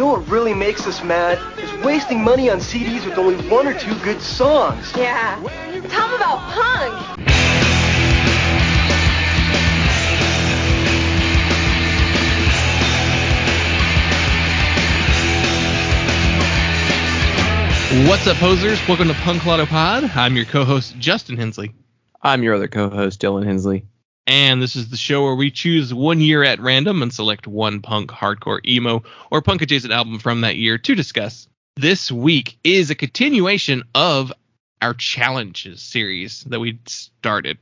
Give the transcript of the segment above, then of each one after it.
know what really makes us mad is wasting money on CDs with only one or two good songs. Yeah. Tell them about punk. What's up, posers? Welcome to Punk Lotto Pod. I'm your co-host, Justin Hensley. I'm your other co-host, Dylan Hensley. And this is the show where we choose 1 year at random and select one punk, hardcore, emo, or punk-adjacent album from that year to discuss. This week is a continuation of our challenges series that we started.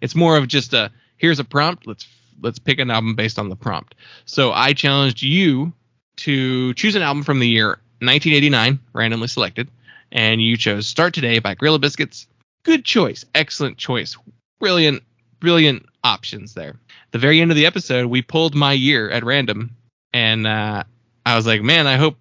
It's more of just here's a prompt, let's pick an album based on the prompt. So I challenged you to choose an album from the year 1989, randomly selected, and you chose Start Today by Gorilla Biscuits. Good choice. Excellent choice. Brilliant options there. The very end of the episode, we pulled my year at random, and I was like, man, I hope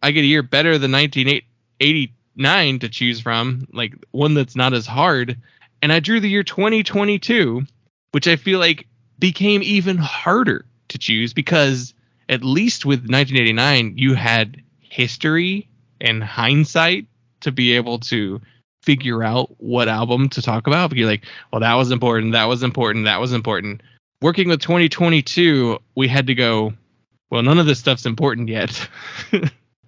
I get a year better than 1989 to choose from, like one that's not as hard. And I drew the year 2022, which I feel like became even harder to choose because at least with 1989, you had history and hindsight to be able to figure out what album to talk about. But you're like, well, that was important. Working with 2022, we had to go, well, none of this stuff's important yet.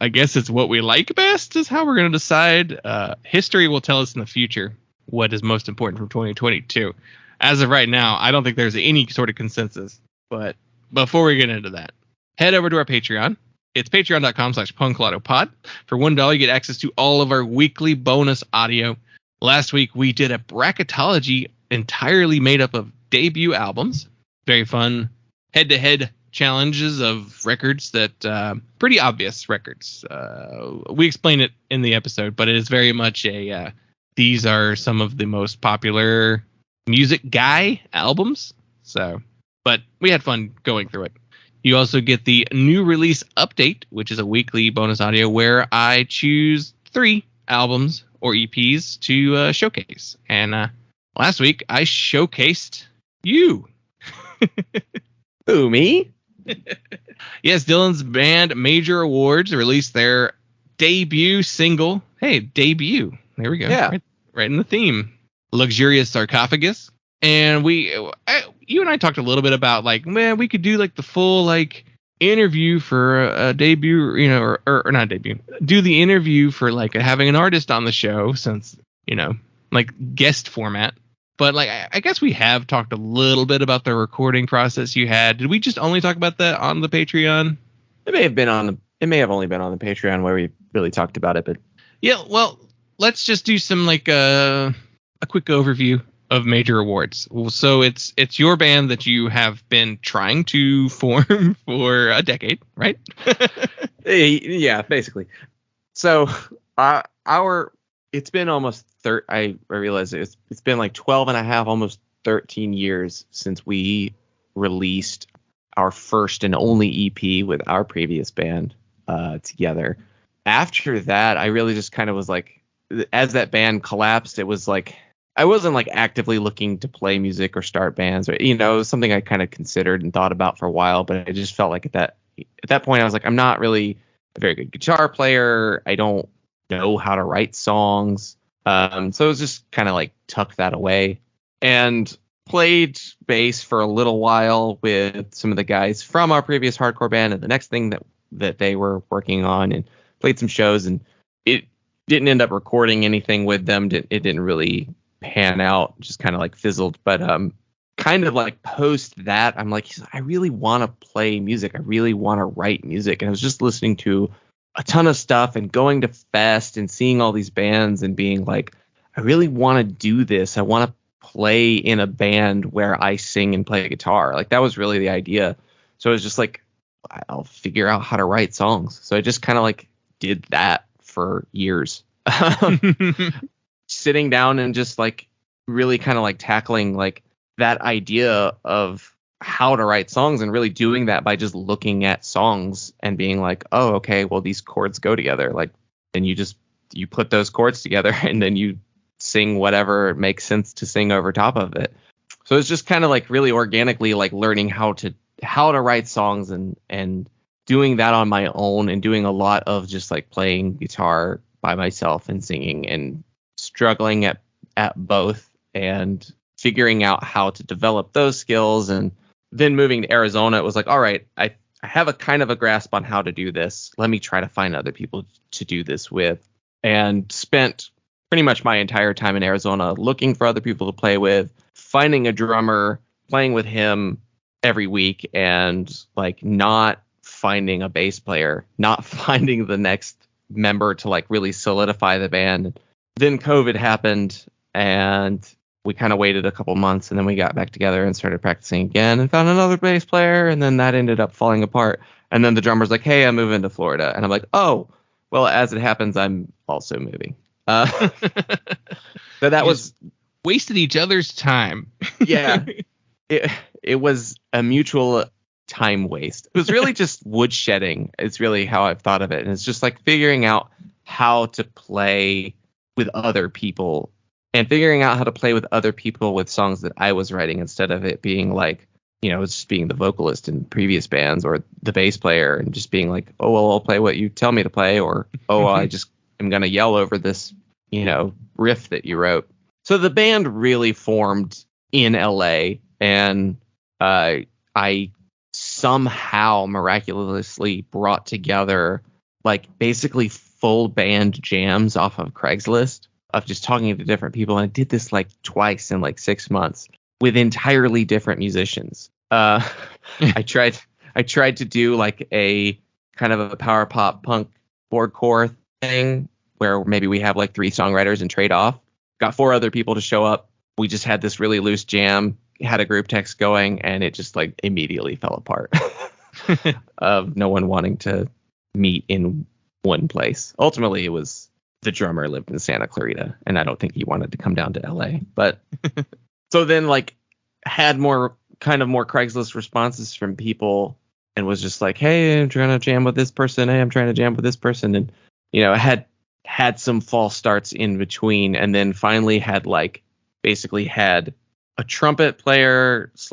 I guess it's what we like best is how we're going to decide. History will tell us in the future what is most important from 2022. As of right now, I don't think there's any sort of consensus. But before we get into that, head over to our Patreon. It's patreon.com/punklautopod. For $1, you get access to all of our weekly bonus audio. Last week, we did a bracketology entirely made up of debut albums. Very fun head-to-head challenges of records that, pretty obvious records. We explain it in the episode, but it is very much these are some of the most popular music guy albums. But we had fun going through it. You also get the new release update, which is a weekly bonus audio where I choose 3 albums or EPs to showcase. And last week, I showcased you. Who, me? Yes, Dylan's band Major Awards released their debut single. Hey, debut. There we go. Yeah. Right in the theme. Luxurious Sarcophagus. And you and I talked a little bit about like, man, we could do like the full like interview for a debut, you know, or not debut. Do the interview for like having an artist on the show since, you know, like guest format. But like, I guess we have talked a little bit about the recording process you had. Did we just only talk about that on the Patreon? It may have only been on the Patreon where we really talked about it, but yeah, well, let's just do some like a quick overview of Major Awards. So it's your band that you have been trying to form for a decade, right? Yeah, basically. So it's been almost I realize it's been like 12 and a half, almost 13 years since we released our first and only EP with our previous band together. After that, I really just kind of was like, as that band collapsed, it was like I wasn't like actively looking to play music or start bands, or, you know, it was something I kind of considered and thought about for a while, but I just felt like at that point I was like, I'm not really a very good guitar player. I don't know how to write songs. So it was just kind of like tucked that away and played bass for a little while with some of the guys from our previous hardcore band and the next thing that they were working on, and played some shows, and it didn't end up recording anything with them. It didn't really pan out, just kind of like fizzled. But kind of like post that, I'm like, I really want to play music. I really want to write music. And I was just listening to a ton of stuff and going to Fest and seeing all these bands and being like, I really want to do this. I want to play in a band where I sing and play guitar. Like that was really the idea. So it was just like, I'll figure out how to write songs. So I just kind of like did that for years. Sitting down and just like really kind of like tackling like that idea of how to write songs and really doing that by just looking at songs and being like, oh, okay, well, these chords go together. Like, and you put those chords together and then you sing whatever makes sense to sing over top of it. So it's just kind of like really organically like learning how to write songs and doing that on my own and doing a lot of just like playing guitar by myself and singing and struggling at both and figuring out how to develop those skills. And then moving to Arizona, it was like, all right, I have a kind of a grasp on how to do this. Let me try to find other people to do this with. And spent pretty much my entire time in Arizona looking for other people to play with, finding a drummer, playing with him every week, and like not finding a bass player, not finding the next member to like really solidify the band. Then COVID happened and we kind of waited a couple months, and then we got back together and started practicing again and found another bass player, and then that ended up falling apart. And then the drummer's like, hey, I'm moving to Florida. And I'm like, oh, well, as it happens, I'm also moving. So that was wasted each other's time. Yeah, it was a mutual time waste. It was really just woodshedding. It's really how I've thought of it. And it's just like figuring out how to play with other people and figuring out how to play with other people with songs that I was writing, instead of it being like, you know, just being the vocalist in previous bands or the bass player and just being like, oh, well, I'll play what you tell me to play, or, oh, I just am going to yell over this, you know, riff that you wrote. So the band really formed in LA, and I somehow miraculously brought together like basically full band jams off of Craigslist of just talking to different people. And I did this like twice in like 6 months with entirely different musicians. I tried to do like a kind of a power pop punk boardcore thing where maybe we have like 3 songwriters and trade off. Got 4 other people to show up. We just had this really loose jam, had a group text going, and it just like immediately fell apart of no one wanting to meet in one place. Ultimately, it was the drummer lived in Santa Clarita, and I don't think he wanted to come down to LA. But so then like had more Craigslist responses from people and was just like, hey, I'm trying to jam with this person. Hey, I'm trying to jam with this person. And, you know, had some false starts in between, and then finally basically had a trumpet player /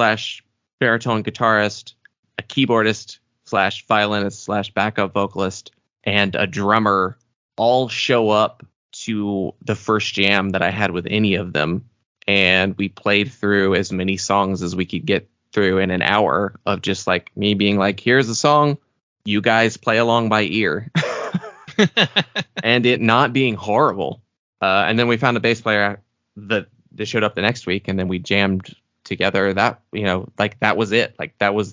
baritone guitarist, a keyboardist / violinist / backup vocalist, and a drummer all show up to the first jam that I had with any of them. And we played through as many songs as we could get through in an hour of just like me being like, here's a song, you guys play along by ear. And it not being horrible. And then we found a bass player that showed up the next week, and then we jammed together. That, you know, like that was it. Like that was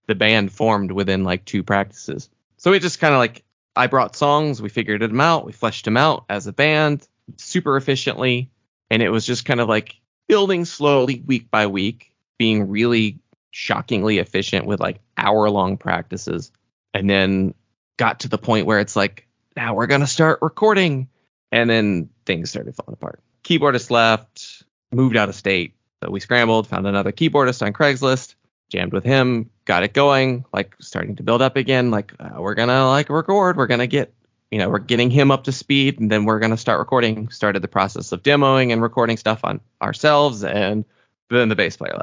the band formed within like 2 practices. So it just kind of like, I brought songs, we figured them out, we fleshed them out as a band super efficiently. And it was just kind of like building slowly week by week, being really shockingly efficient with like hour-long practices. And then got to the point where it's like, now we're going to start recording. And then things started falling apart. Keyboardist left, moved out of state. So we scrambled, found another keyboardist on Craigslist, jammed with him, got it going, like starting to build up again. Like we're going to like record. We're going to get, you know, we're getting him up to speed, and then we're going to start recording. Started the process of demoing and recording stuff on ourselves. And then the bass player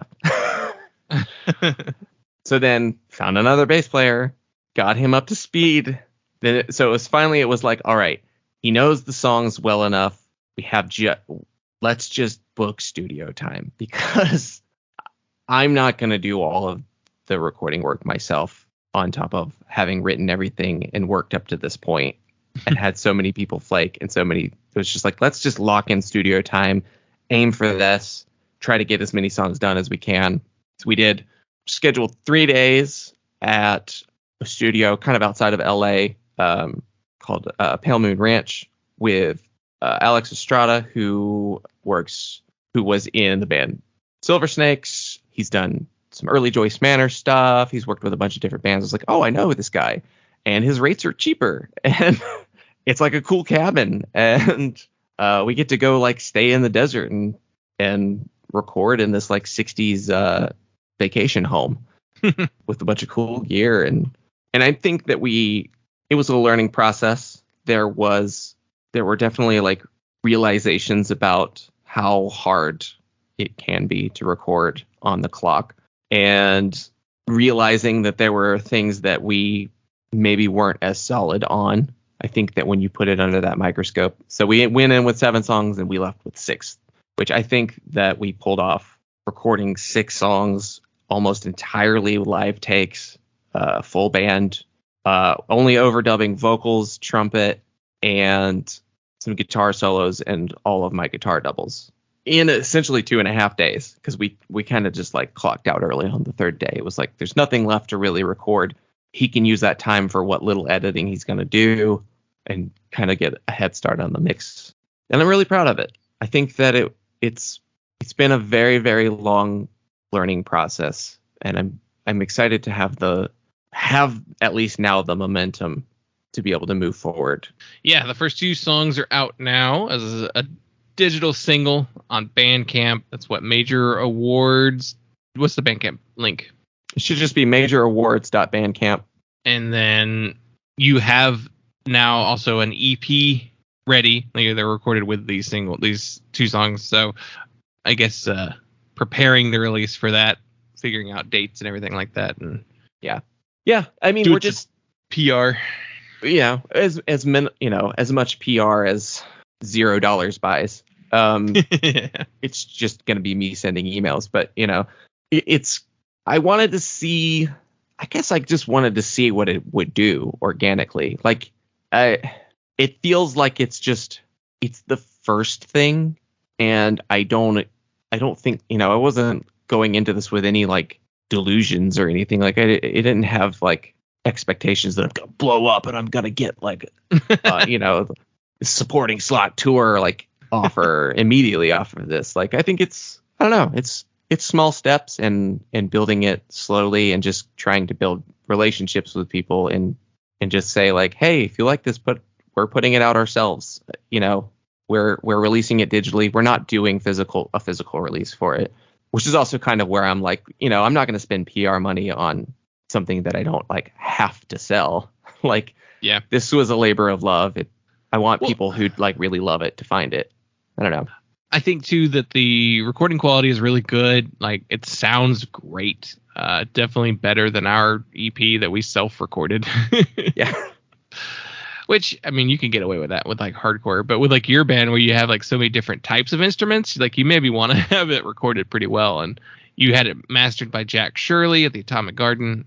left. So then found another bass player, got him up to speed. So it was like, all right, he knows the songs well enough. We have let's just book studio time, because I'm not going to do all of the recording work myself on top of having written everything and worked up to this point and had so many people flake and it was just like, let's just lock in studio time, aim for this, try to get as many songs done as we can. So we did scheduled 3 days at a studio kind of outside of LA, called Pale Moon Ranch, with Alex Estrada, who was in the band Silver Snakes. He's done some early Joyce Manor stuff. He's worked with a bunch of different bands. I was like, oh, I know this guy, and his rates are cheaper, and it's like a cool cabin, and we get to go like stay in the desert and record in this like 60s vacation home with a bunch of cool gear, and I think that it was a learning process. There were definitely like realizations about how hard it can be to record on the clock, and realizing that there were things that we maybe weren't as solid on. I think that when you put it under that microscope, so we went in with 7 songs and we left with 6, which I think that we pulled off recording 6 songs almost entirely live takes, full band, only overdubbing vocals, trumpet, and some guitar solos and all of my guitar doubles in essentially 2.5 days, because we kind of just like clocked out early on the 3rd day. It was like there's nothing left to really record. He can use that time for what little editing he's going to do and kind of get a head start on the mix. And I'm really proud of it. I think that it's been a very, very long learning process, and I'm excited to have at least now the momentum to be able to move forward. Yeah, the first 2 songs are out now as a digital single on Bandcamp. That's what Major Awards. What's the Bandcamp link? It should just be majorawards.bandcamp. And then you have now also an EP ready. Like they're recorded with these 2 songs. So I guess preparing the release for that, figuring out dates and everything like that. And yeah. I mean, we're just PR. Yeah, as much PR as $0 buys. It's just gonna be me sending emails, but I wanted to see. I guess I just wanted to see what it would do organically. Like, it feels like it's the first thing, and I don't think I wasn't going into this with any like delusions or anything. Like it didn't have like expectations that I'm gonna blow up and I'm gonna get like supporting slot tour like offer immediately off of this. Like I think it's small steps and building it slowly and just trying to build relationships with people and just say like, hey, if you like this, we're putting it out ourselves. We're releasing it digitally. We're not doing a physical release for it, which is also kind of where I'm like, I'm not going to spend PR money on something that I don't like have to sell. Like, yeah, this was a labor of love. I want people who like really love it to find it. I don't know. I think too that the recording quality is really good. Like it sounds great. Definitely better than our EP that we self-recorded. Yeah. Which, I mean, you can get away with that with like hardcore, but with like your band where you have like so many different types of instruments, like you maybe want to have it recorded pretty well. And you had it mastered by Jack Shirley at the Atomic Garden,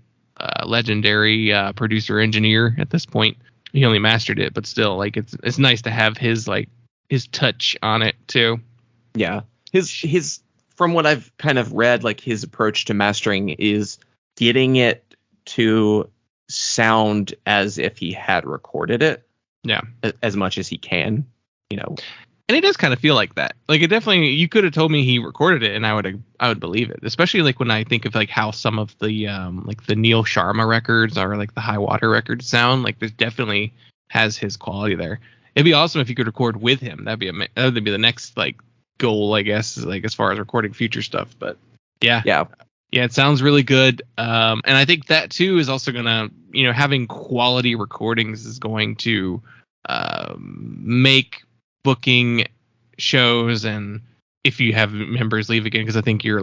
legendary producer engineer at this point. He only mastered it, but still, like it's nice to have his touch on it too. Yeah, his from what I've kind of read, like his approach to mastering is getting it to sound as if he had recorded it. Yeah, as much as he can, And it does kind of feel like that. Like it definitely, you could have told me he recorded it, and I would believe it. Especially like when I think of like how some of the like the Neil Sharma records or like the High Water records sound. Like this definitely has his quality there. It'd be awesome if you could record with him. That'd be the next like goal, I guess, like as far as recording future stuff. But yeah, it sounds really good. And I think that too is also gonna, having quality recordings is going to make booking shows, and if you have members leave again, because I think you're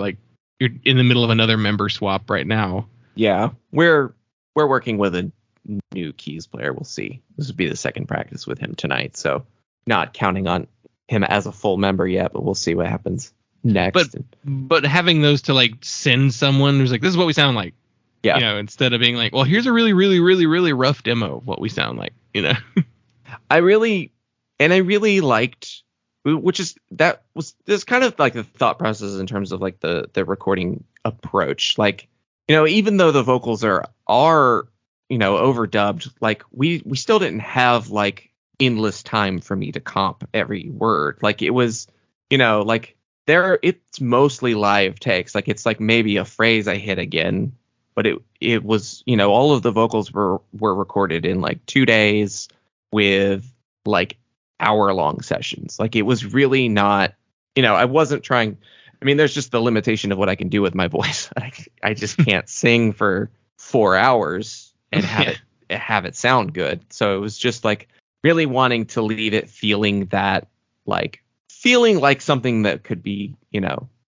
in the middle of another member swap right now. Yeah, we're working with a new keys player. We'll see. This would be the second practice with him tonight, so not counting on him as a full member yet, but we'll see what happens next. But having those to like send someone who's like, this is what we sound like. Yeah. Instead of being like, well, here's a really, really, really, really rough demo of what we sound like. I really liked, this kind of like the thought process in terms of like the recording approach. Like, even though the vocals are overdubbed, like we still didn't have like endless time for me to comp every word. Like it was, like it's mostly live takes. Like it's like maybe a phrase I hit again, but it was, all of the vocals were recorded in like 2 days with like hour-long sessions. Like it was really not, I wasn't trying. I mean, there's just the limitation of what I can do with my voice. I just can't sing for 4 hours and have it sound good. So it was just like really wanting to leave it feeling like something that could be,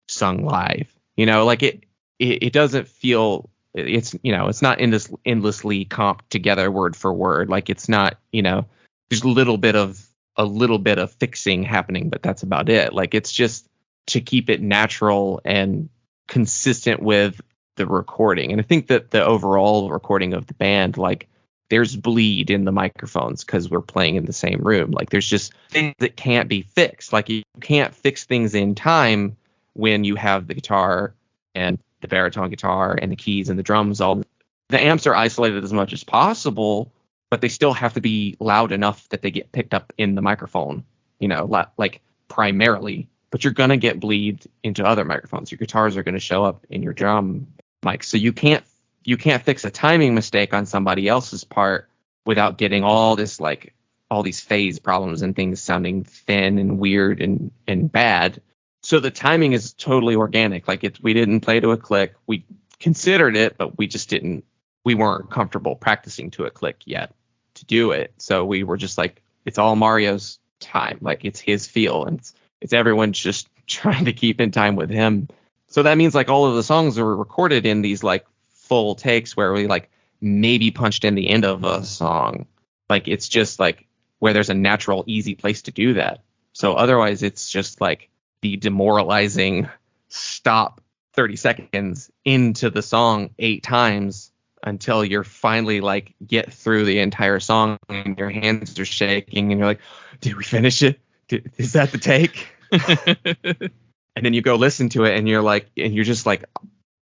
sung live. Like it doesn't feel it's, it's not endlessly comped together word for word. Like it's not, there's a little bit of fixing happening, but that's about it. Like it's just to keep it natural and consistent with the recording. And I think that the overall recording of the band, like there's bleed in the microphones because we're playing in the same room. Like there's just things that can't be fixed. Like you can't fix things in time when you have the guitar and the baritone guitar and the keys and the drums. All the amps are isolated as much as possible, but they still have to be loud enough that they get picked up in the microphone, like primarily. But you're gonna get bleed into other microphones. Your guitars are gonna show up in your drum mic, so you can't fix a timing mistake on somebody else's part without getting all these phase problems and things sounding thin and weird and bad. So the timing is totally organic. Like we didn't play to a click. We considered it, but we weren't comfortable practicing to a click yet to do it. So we were just like, it's all Mario's time. Like it's his feel, and it's everyone just trying to keep in time with him. So that means like all of the songs were recorded in these like full takes where we like maybe punched in the end of a song. Like it's just like where there's a natural, easy place to do that. So otherwise it's just like the demoralizing stop 30 seconds into the song 8 times until you're finally like get through the entire song and your hands are shaking and you're like, did we finish it? Is that the take? And then you go listen to it and you're just like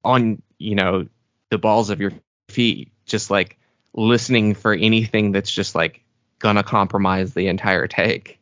on, the balls of your feet, just like listening for anything that's just like gonna compromise the entire take.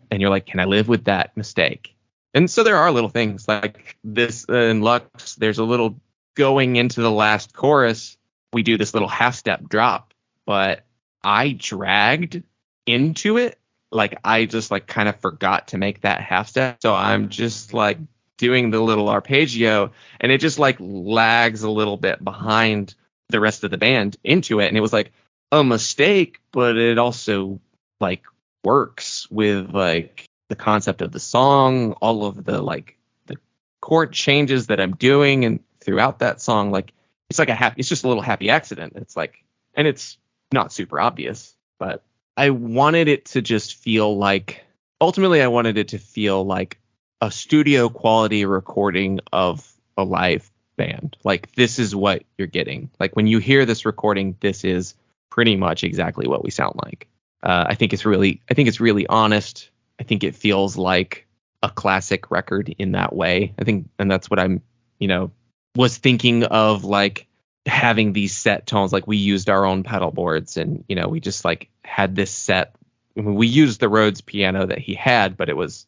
And you're like, can I live with that mistake? And so there are little things like this in Lux. There's a little going into the last chorus. We do this little half step drop, but I dragged into it. Like I just like kind of forgot to make that half step. So I'm just like doing the little arpeggio and it just like lags a little bit behind the rest of the band into it. And it was like a mistake, but it also like works with like the concept of the song, all of the like the chord changes that I'm doing and throughout that song. Like it's just a little happy accident. It's like, and it's not super obvious, but I wanted it to just feel like, ultimately I wanted it to feel like a studio quality recording of a live band. Like this is what you're getting. Like when you hear this recording, this is pretty much exactly what we sound like. I think it's really honest. I think it feels like a classic record in that way. I think, and that's what I'm, was thinking of, like having these set tones. Like we used our own pedal boards and, we just like had this set. I mean, we used the Rhodes piano that he had, but it was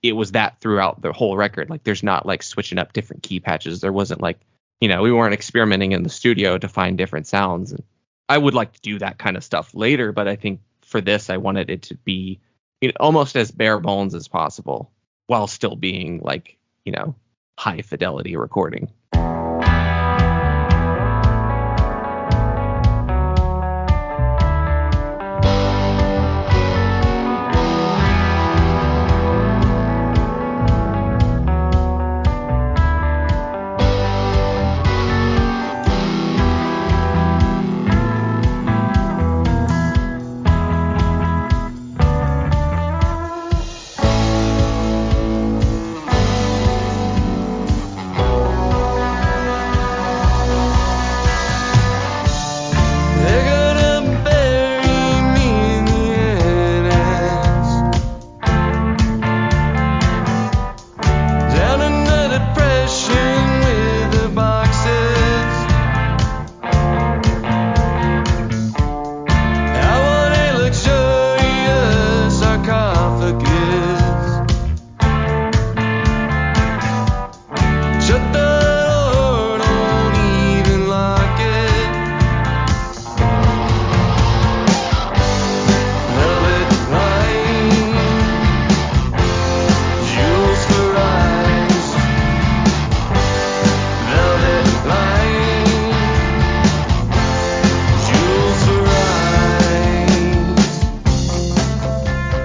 that throughout the whole record. Like there's not like switching up different key patches. There wasn't like, we weren't experimenting in the studio to find different sounds. And I would like to do that kind of stuff later, but I think for this, I wanted it to be almost as bare bones as possible while still being like, high fidelity recording.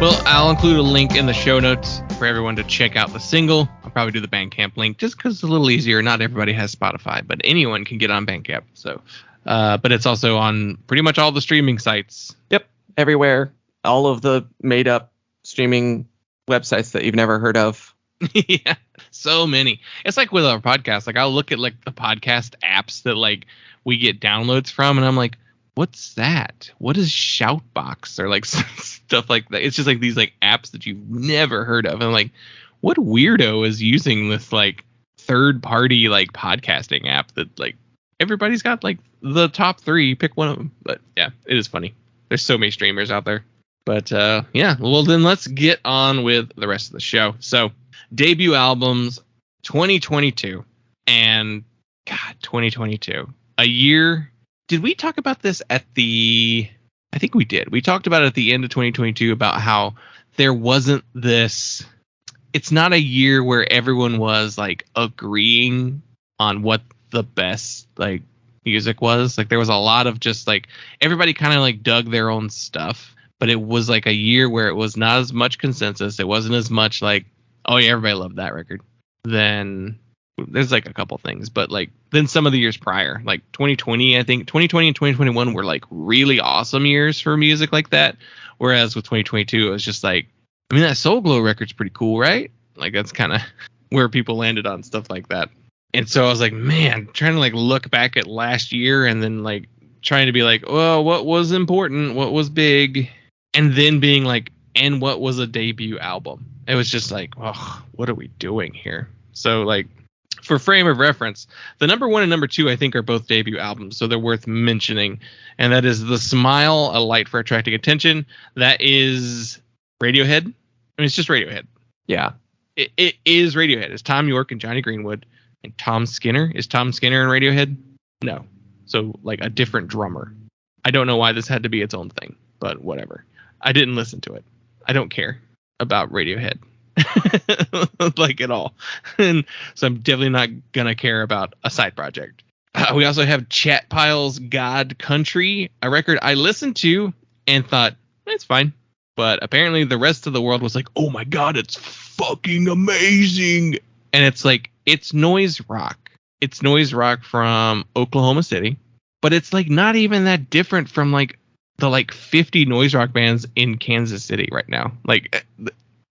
Well, I'll include a link in the show notes for everyone to check out the single. probably do the Bandcamp link just because it's a little easier. Not everybody has Spotify, but anyone can get on Bandcamp. So, but it's also on pretty much all the streaming sites. Yep, everywhere. All of the made up streaming websites that you've never heard of. Yeah, so many. It's like with our podcast. Like I'll look at like the podcast apps that like we get downloads from, and I'm like, what's that? What is Shoutbox or like stuff like that? It's just like these like apps that you've never heard of, and I'm like, what weirdo is using this like third party like podcasting app that like everybody's got like the top 3, pick one of them. But yeah, it is funny. There's so many streamers out there. But yeah, well then let's get on with the rest of the show. So debut albums 2022, and God, 2022, a year. Did we talk about this at the, I think we did. We talked about it at the end of 2022 about how there wasn't this, it's not a year where everyone was like agreeing on what the best like music was. Like there was a lot of just like everybody kind of like dug their own stuff, but it was like a year where it was not as much consensus. It wasn't as much like, oh yeah, everybody loved that record. Then there's like a couple things, but like then some of the years prior, like 2020, I think 2020 and 2021 were like really awesome years for music like that. Whereas with 2022, it was just like, I mean, that Soul Glow record's pretty cool, right? Like that's kind of where people landed on stuff like that. And so I was like, man, trying to like look back at last year and then like trying to be like, well, what was important? What was big? And then being like, and what was a debut album? It was just like, oh, what are we doing here? So like for frame of reference, the number 1 and number 2, I think, are both debut albums. So they're worth mentioning. And that is The Smile, A Light for Attracting Attention. That is Radiohead. I mean, it's just Radiohead. Yeah. It is Radiohead. It's Tom York and Johnny Greenwood. And Tom Skinner. Is Tom Skinner in Radiohead? No. So like a different drummer. I don't know why this had to be its own thing, but whatever. I didn't listen to it. I don't care about Radiohead. Like at all. And so I'm definitely not gonna care about a side project. We also have Chat Pile's God Country, a record I listened to and thought it's fine, but apparently the rest of the world was like, oh my god, it's fucking amazing. And it's like, it's noise rock. It's noise rock from Oklahoma City, but it's like not even that different from like the like 50 noise rock bands in Kansas City right now. Like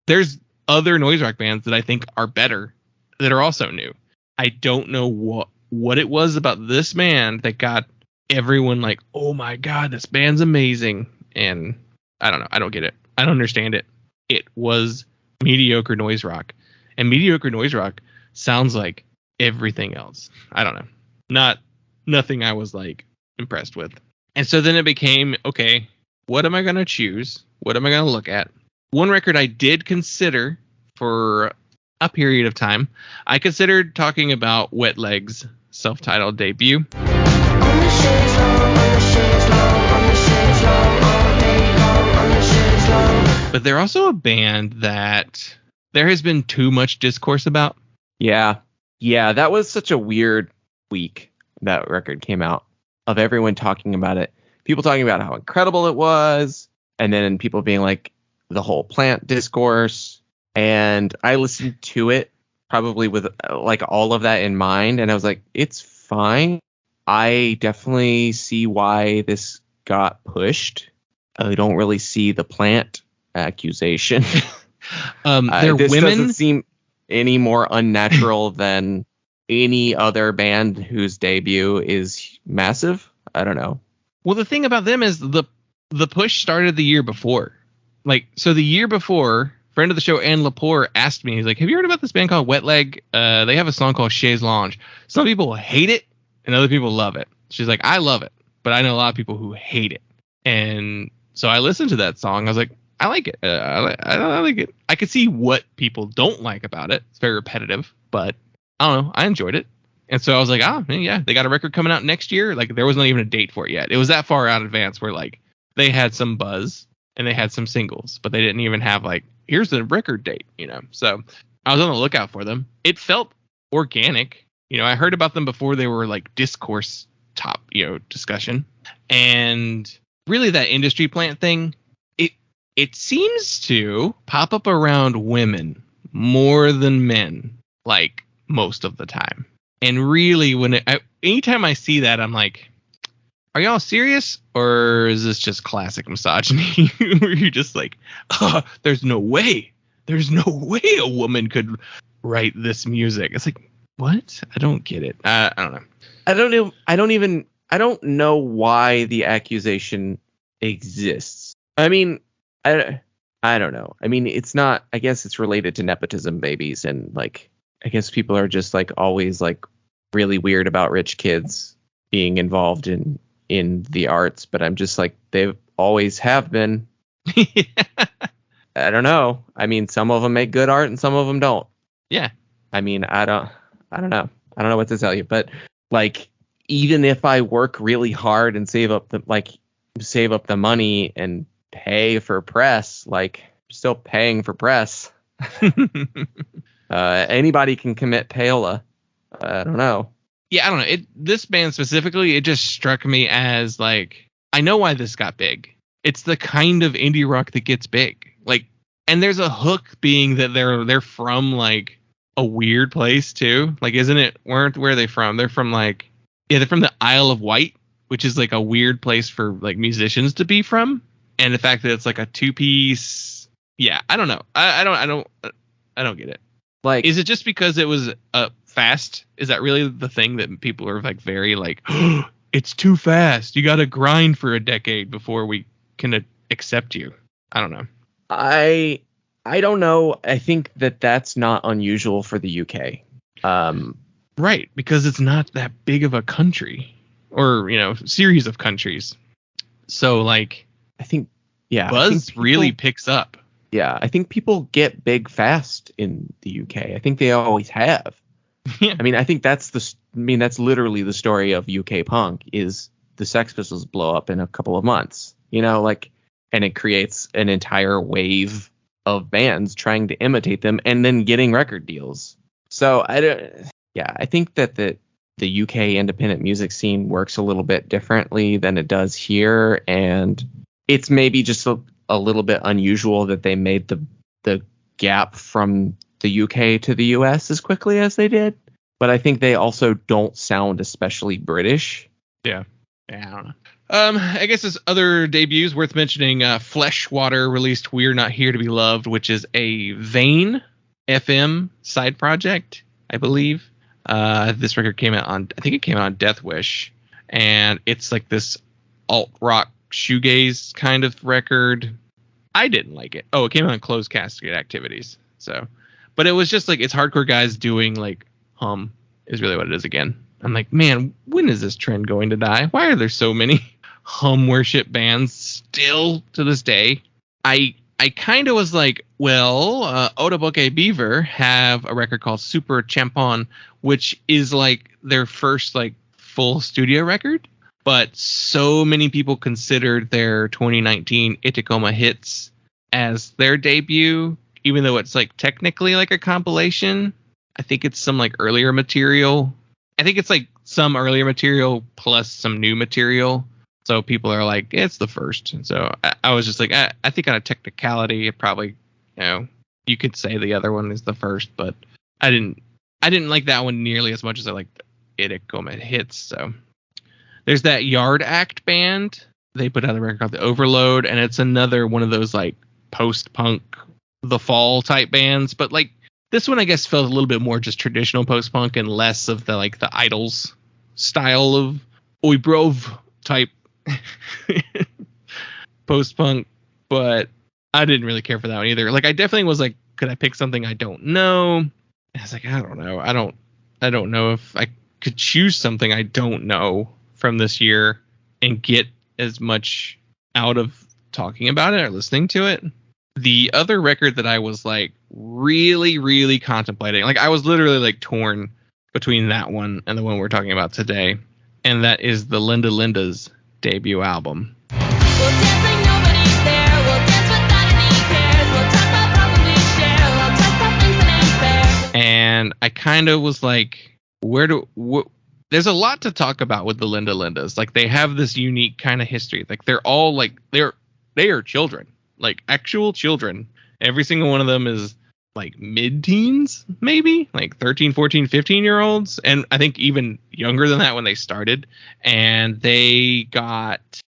there's other noise rock bands that I think are better that are also new. I don't know what it was about this band that got everyone like, oh my god, this band's amazing. And I don't know. I don't get it. I don't understand it. It was mediocre noise rock, and mediocre noise rock sounds like everything else. I don't know. Nothing I was like impressed with. And so then it became, okay, what am I going to choose? What am I going to look at? One record I did consider for a period of time, I considered talking about Wet Leg's self-titled debut. But they're also a band that there has been too much discourse about. Yeah, that was such a weird week that record came out, of everyone talking about it. People talking about how incredible it was, and then people being like, the whole plant discourse. And I listened to it probably with like all of that in mind, and I was like, it's fine. I definitely see why this got pushed. I don't really see the plant accusation. This doesn't seem any more unnatural than any other band whose debut is massive. I don't know. Well, the thing about them is the push started the year before. Like, so the year before, friend of the show Ann Lepore asked me, he's like, have you heard about this band called Wet Leg? They have a song called Chaise Lounge. Some people hate it and other people love it. She's like, I love it, but I know a lot of people who hate it. And so I listened to that song. I was like, I like it. I like it. I could see what people don't like about it. It's very repetitive, but I don't know. I enjoyed it. And so I was like, yeah, they got a record coming out next year. Like, there was not even a date for it yet. It was that far out in advance where like they had some buzz and they had some singles, but they didn't even have like, here's the record date, you know? So I was on the lookout for them. It felt organic. You know, I heard about them before they were like discourse top, discussion. And really that industry plant thing, it seems to pop up around women more than men. like most of the time. And really, anytime I see that, I'm like, are y'all serious? Or is this just classic misogyny? Where you're just like, oh, there's no way a woman could write this music. It's like, what? I don't get it. I don't know. I don't know why the accusation exists. I mean, I don't know. I mean, it's not, I guess it's related to nepotism babies, and like, I guess people are just like always like really weird about rich kids being involved in the arts, but I'm just like, they always have been. I don't know. I mean, some of them make good art and some of them don't. Yeah. I mean, I don't know. I don't know what to tell you, but like, even if I work really hard and save up the money and pay for press, like, I'm still paying for press. Anybody can commit payola. I don't know. Yeah, I don't know. This band specifically, it just struck me as like, I know why this got big. It's the kind of indie rock that gets big. Like, and there's a hook being that they're from like a weird place too. Like, isn't it? Where are they from? They're from like, yeah, they're from the Isle of Wight, which is like a weird place for like musicians to be from. And the fact that it's like a 2-piece. Yeah, I don't know. I don't get it. Like, is it just because it was fast? Is that really the thing that people are like very like, oh, it's too fast. You got to grind for a decade before we can accept you. I don't know. I don't know. I think that's not unusual for the UK. Right, because it's not that big of a country, or series of countries. So like, I think, yeah, buzz really picks up. Yeah, I think people get big fast in the UK. I think they always have. Yeah. I mean, I think that's literally the story of UK punk, is the Sex Pistols blow up in a couple of months, and it creates an entire wave of bands trying to imitate them and then getting record deals. So I think that the UK independent music scene works a little bit differently than it does here, and it's maybe just a little bit unusual that they made the gap from the UK to the US as quickly as they did. But I think they also don't sound especially British. Yeah, I don't know. I guess there's other debuts worth mentioning. Fleshwater released "We're Not Here to Be Loved," which is a Vane FM side project, I believe. This record came out on Death Wish, and it's like this alt rock shoegaze kind of record. I didn't like it. Oh, it came out on Closed Casket Activities. So, but it was just like, it's hardcore guys doing like hum is really what it is again. I'm like, man, when is this trend going to die? Why are there so many hum worship bands still to this day? I kind of was like, well, Odaboke Beaver have a record called Super Champon, which is like their first like full studio record. But so many people considered their 2019 Itakoma Hits as their debut, even though it's like technically like a compilation. I think it's some like earlier material. I think it's like some earlier material plus some new material. So people are like, it's the first. And so I was just like, I think on a technicality, it probably, you could say the other one is the first, but I didn't like that one nearly as much as I liked Itakoma Hits. So there's that Yard Act band. They put out a record called The Overload, and it's another one of those like post-punk, The Fall type bands. But like this one, I guess, felt a little bit more just traditional post-punk and less of the like the Idols style of Oi Brov type post-punk. But I didn't really care for that one either. Like, I definitely was like, could I pick something I don't know? And I was like, I don't know. I don't know if I could choose something I don't know from this year and get as much out of talking about it or listening to it. The other record that I was like really, really contemplating, like I was literally like torn between that one and the one we're talking about today, and that is the Linda Linda's debut album. We'll dance like nobody's there. We'll dance without any cares. We'll talk about problems we share. We'll talk about things that ain't fair. And I kind of was like, there's a lot to talk about with the Linda Lindas. Like, they have this unique kind of history. Like, they're all like, they are children, like actual children. Every single one of them is like mid-teens, maybe like 13, 14, 15-year-olds. And I think even younger than that when they started. And they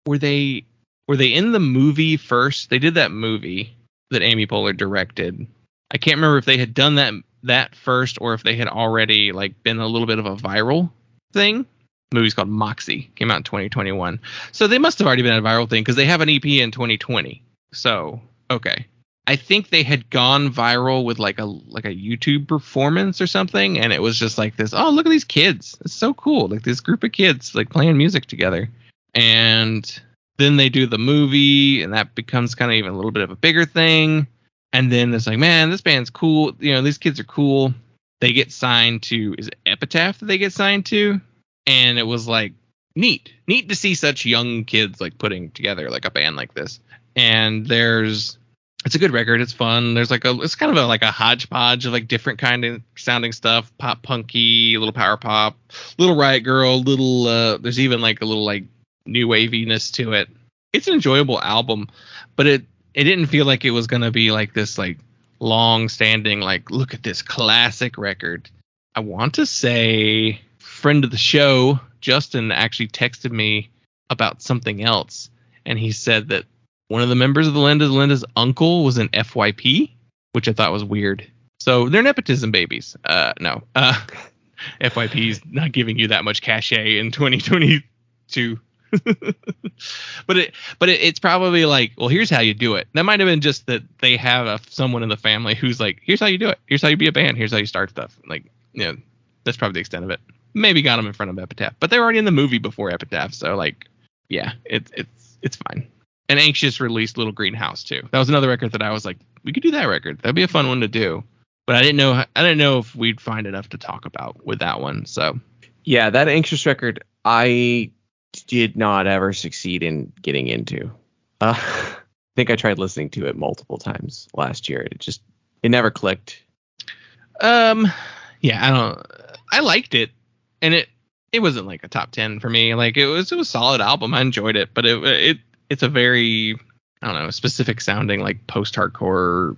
were they in the movie first? They did that movie that Amy Poehler directed. I can't remember if they had done that first or if they had already like been a little bit of a viral thing. The movie's called Moxie, came out in 2021. So they must have already been a viral thing because they have an EP in 2020. So, okay. I think they had gone viral with like a YouTube performance or something, and it was just like this, oh, look at these kids. It's so cool. Like this group of kids like playing music together. And then they do the movie, and that becomes kind of even a little bit of a bigger thing. And then it's like, man, this band's cool. You know, these kids are cool. They get signed to, is it Epitaph that they get signed to? And it was like neat to see such young kids like putting together like a band like this. And it's a good record. It's fun. There's like it's kind of like a hodgepodge of like different kind of sounding stuff. Pop punky, a little power pop, little Riot Girl, there's even like a little like new waviness to it. It's an enjoyable album, but it didn't feel like it was going to be like this like long standing, like, look at this classic record. I want to say friend of the show, Justin, actually texted me about something else. And he said that one of the members of the Linda's uncle was an FYP, which I thought was weird. So they're nepotism babies. No. FYP's not giving you that much cachet in 2022. but it's probably like, well, here's how you do it. That might have been just that they have someone in the family who's like, here's how you do it. Here's how you be a band. Here's how you start stuff. Like, you know, that's probably the extent of it. Maybe got them in front of Epitaph, but they were already in the movie before Epitaph. So like, yeah, it's fine. And Anxious released Little Greenhouse too. That was another record that I was like, we could do that record. That'd be a fun one to do. But I didn't know if we'd find enough to talk about with that one. So yeah, that Anxious record, I did not ever succeed in getting into. I think I tried listening to it multiple times last year. It never clicked. Yeah, I liked it, and it wasn't like a top 10 for me. Like it was a solid album. I enjoyed it, but it's a very, I don't know, specific sounding like post-hardcore,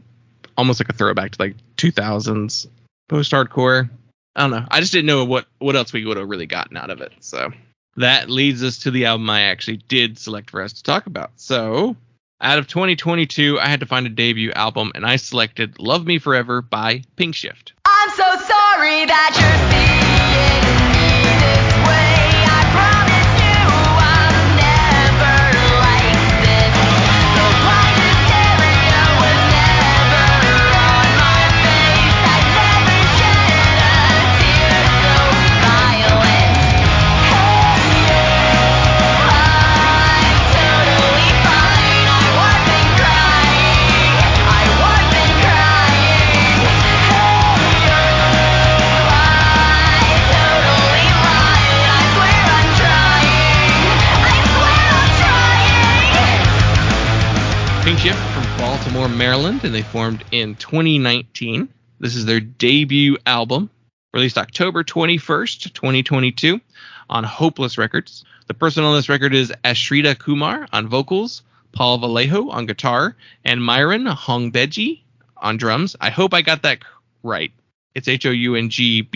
almost like a throwback to like 2000s post-hardcore. I don't know. I just didn't know what else we would have really gotten out of it. So that leads us to the album I actually did select for us to talk about. So out of 2022, I had to find a debut album, and I selected Love Me Forever by Pinkshift. I'm so sorry that you're seeing me this way. I promise you I'll never like this. The blind hysteria was never on my face. I never shed a tear so violent. Hey, I'm totally fine. I wasn't crying. I wasn't crying. Pinkshift from Baltimore, Maryland, and they formed in 2019. This is their debut album, released October 21st, 2022 on Hopeless Records. The person on this record is Ashrita Kumar on vocals, Paul Vallejo on guitar, and Myron Hongbeji on drums. I hope I got that right. It's Houngbedji.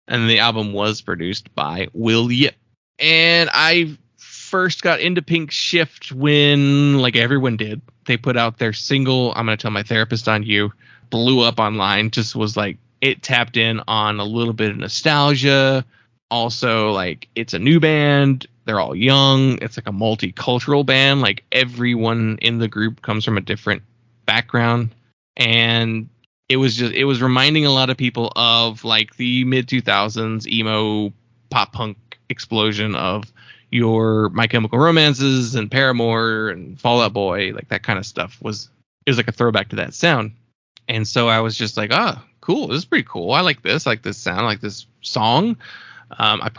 And the album was produced by Will Yip. And I first got into Pinkshift when, like everyone did, they put out their single, I'm going to Tell My Therapist on You, blew up online, just was like, it tapped in on a little bit of nostalgia. Also, like, it's a new band. They're all young. It's like a multicultural band. Like, everyone in the group comes from a different background. And it was reminding a lot of people of like the mid 2000s emo pop punk explosion of your My Chemical Romances and Paramore and Fall Out Boy, like that kind of stuff it was like a throwback to that sound. And so I was just like, oh, cool. This is pretty cool. I like this sound, I like this song. I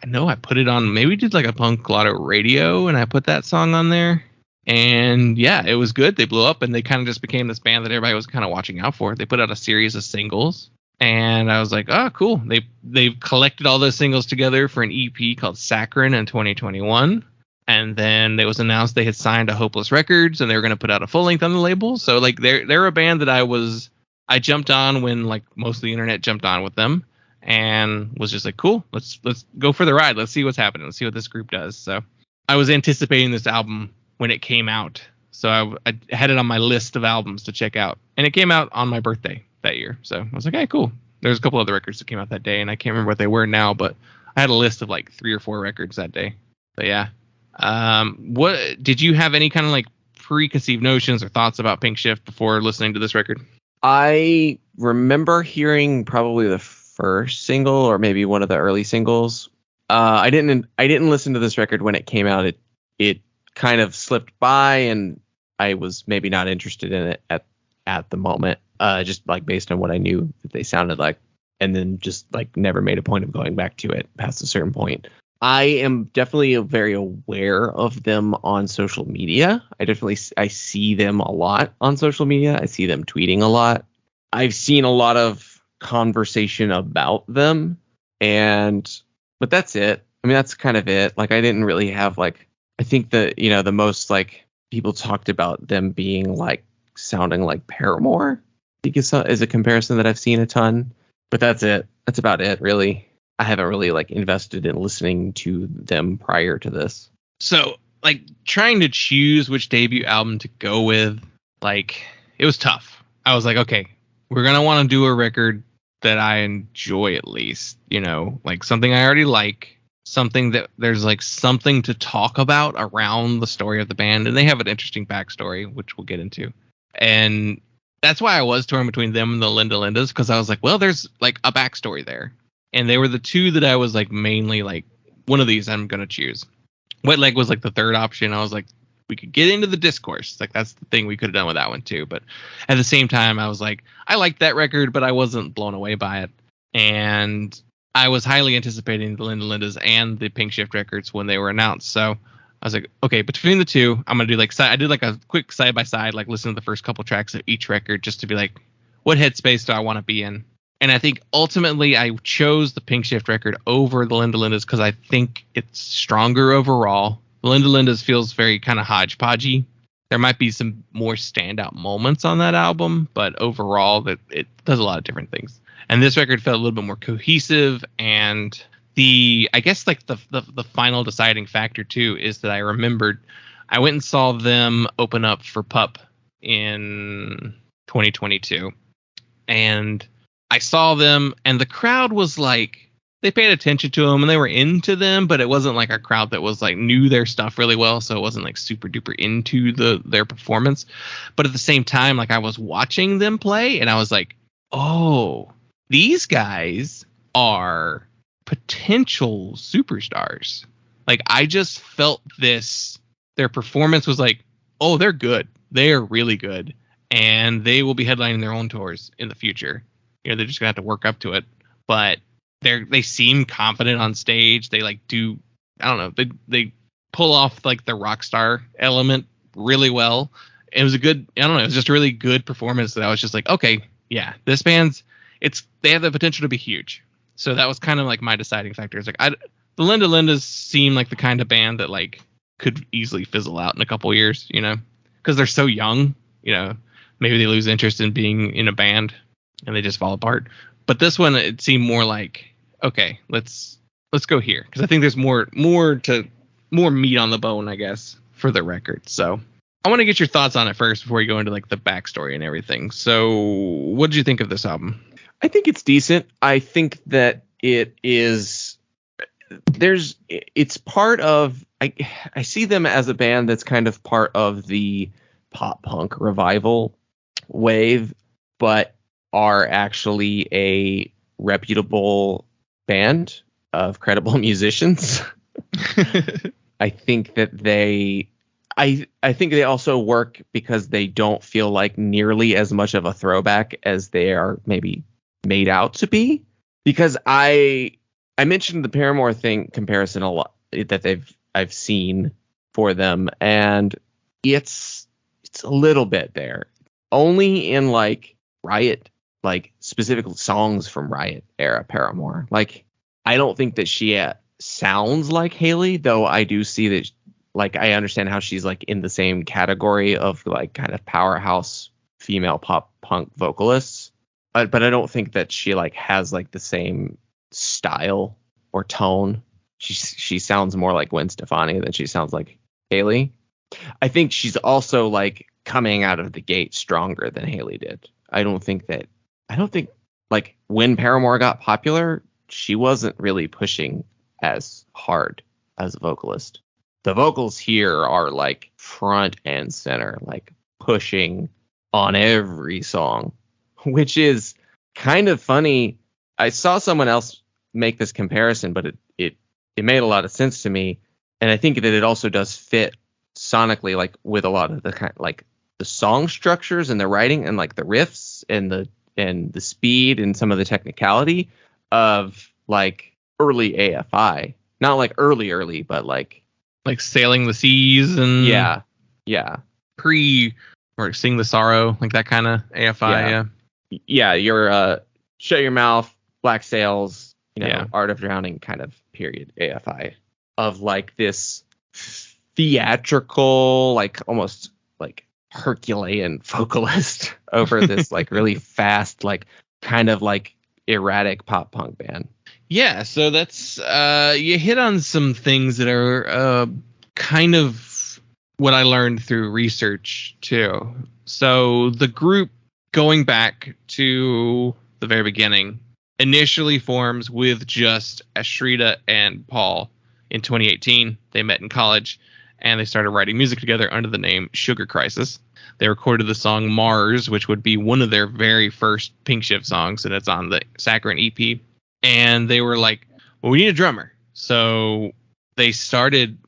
know I put it on, maybe did like a Punk Lotto radio and I put that song on there. And yeah, it was good. They blew up and they kind of just became this band that everybody was kind of watching out for. They put out a series of singles and I was like, oh, cool. They've collected all those singles together for an EP called Saccharin in 2021. And then it was announced they had signed to Hopeless Records and they were going to put out a full length on the label. So like they're a band that I jumped on when like most of the internet jumped on with them, and was just like, cool, let's go for the ride. Let's see what's happening. Let's see what this group does. So I was anticipating this album when it came out. So I had it on my list of albums to check out, and it came out on my birthday that year. So I was like, hey, cool. There's a couple other records that came out that day, and I can't remember what they were now, but I had a list of like 3 or 4 records that day. But yeah. What did you have any kind of like preconceived notions or thoughts about Pinkshift before listening to this record? I remember hearing probably the first single or maybe one of the early singles. I didn't listen to this record when it came out. It kind of slipped by, and I was maybe not interested in it at the moment. Just like based on what I knew that they sounded like, and then just like never made a point of going back to it past a certain point. I am definitely very aware of them on social media. I see them a lot on social media. I see them tweeting a lot. I've seen a lot of conversation about them, but that's it. I mean, that's kind of it. Like, I didn't really have like, I think that, the most like people talked about them being like sounding like Paramore, because is a comparison that I've seen a ton, but that's it. That's about it, really. I haven't really like invested in listening to them prior to this. So like trying to choose which debut album to go with, like it was tough. I was like, okay, we're going to want to do a record that I enjoy at least, like something I already like, something that there's like something to talk about around the story of the band. And they have an interesting backstory, which we'll get into. And that's why I was torn between them and the Linda Lindas, because I was like, well, there's like a backstory there. And they were the two that I was like mainly like, one of these I'm going to choose. Wet Leg was like the third option. I was like, we could get into the discourse. Like that's the thing we could have done with that one too. But at the same time, I was like, I liked that record, but I wasn't blown away by it. And I was highly anticipating the Linda Lindas and the Pinkshift records when they were announced. So I was like, okay, between the two, I'm going to do like, I did like a quick side by side, like listen to the first couple tracks of each record just to be like, what headspace do I want to be in? And I think ultimately I chose the Pinkshift record over the Linda Lindas because I think it's stronger overall. The Linda Lindas feels very kind of hodgepodgey. There might be some more standout moments on that album, but overall it does a lot of different things. And this record felt a little bit more cohesive. And I guess like the final deciding factor too is that I remembered I went and saw them open up for Pup in 2022. And I saw them, and the crowd was like, they paid attention to them and they were into them, but it wasn't like a crowd that was like knew their stuff really well. So it wasn't like super duper into their performance. But at the same time, like I was watching them play and I was like, oh, these guys are potential superstars. Like I just felt their performance was like, oh, they're good. They are really good. And they will be headlining their own tours in the future. They're just gonna have to work up to it, but they seem confident on stage. They like do, I don't know, they pull off like the rock star element really well. It was it was just a really good performance that I was just like, okay, yeah, this band's they have the potential to be huge. So that was kind of like my deciding factor. It's like the Linda Lindas seem like the kind of band that like could easily fizzle out in a couple years, because they're so young. Maybe they lose interest in being in a band and they just fall apart. But this one, it seemed more like, okay, let's go here, because I think there's more meat on the bone, I guess, for the record. So I want to get your thoughts on it first before you go into like the backstory and everything. So what did you think of this album? I think it's decent. I think that it's part of, I see them as a band that's kind of part of the pop punk revival wave, but are actually a reputable band of credible musicians. I think that I think they also work because they don't feel like nearly as much of a throwback as they are maybe made out to be. Because I mentioned the Paramore comparison a lot that I've seen for them, and it's a little bit there. Only in like Riot, like specific songs from Riot era Paramore. Like I don't think that she sounds like Haley, though I do see that like I understand how she's like in the same category of like kind of powerhouse female pop punk vocalists, but I don't think that she like has like the same style or tone. She sounds more like Gwen Stefani than she sounds like Haley. I think she's also like coming out of the gate stronger than Haley did. I don't think like when Paramore got popular, she wasn't really pushing as hard as a vocalist. The vocals here are like front and center, like pushing on every song, which is kind of funny. I saw someone else make this comparison, but it made a lot of sense to me. And I think that it also does fit sonically, like with a lot of the kind, like the song structures and the writing and like the riffs and the speed and some of the technicality of like early AFI. Not like early, but like Sailing the Seas and yeah pre or Sing the Sorrow, like that kind of AFI. Yeah, your Shut Your Mouth, Black Sails, Art of Drowning kind of period AFI of like this theatrical, like almost like Herculean vocalist over this like really fast, like kind of like erratic pop punk band. Yeah, so that's you hit on some things that are kind of what I learned through research too. So the group, going back to the very beginning, initially forms with just Ashrita and Paul in 2018. They met in college and they started writing music together under the name Sugar Crisis. They recorded the song Mars, which would be one of their very first Pinkshift songs, and it's on the Saccharine EP. And they were like, well, we need a drummer. So they started,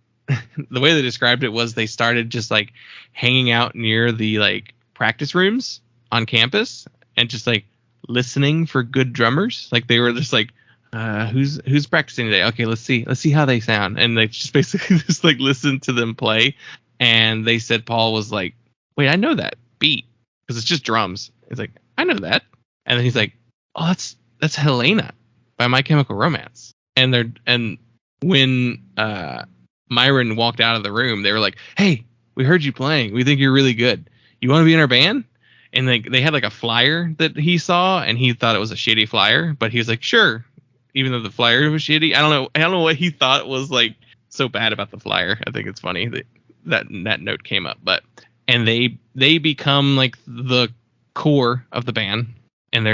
the way they described it was they started just like hanging out near the like practice rooms on campus and just like listening for good drummers. Like they were just like, who's practicing today? Okay, let's see how they sound. And they just basically just like listened to them play. And they said Paul was like, wait, I know that beat because it's just drums. He's like, I know that. And then he's like, oh, that's Helena by My Chemical Romance. And when Myron walked out of the room, they were like, hey, we heard you playing. We think you're really good. You want to be in our band? And they had like a flyer that he saw, and he thought it was a shitty flyer, but he was like, sure, even though the flyer was shitty. I don't know what he thought was like so bad about the flyer. I think it's funny that note came up, and they become like the core of the band, and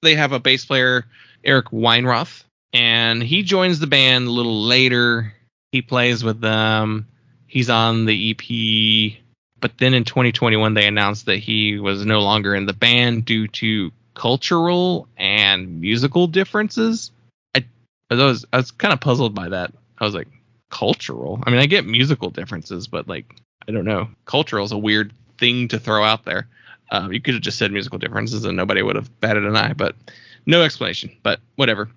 they have a bass player, Eric Weinroth, and he joins the band a little later. He plays with them. He's on the EP. But then in 2021, they announced that he was no longer in the band due to cultural and musical differences. I was kind of puzzled by that. I was like, cultural? I mean, I get musical differences, but like, I don't know. Cultural is a weird thing to throw out there. You could have just said musical differences and nobody would have batted an eye, but no explanation. But whatever.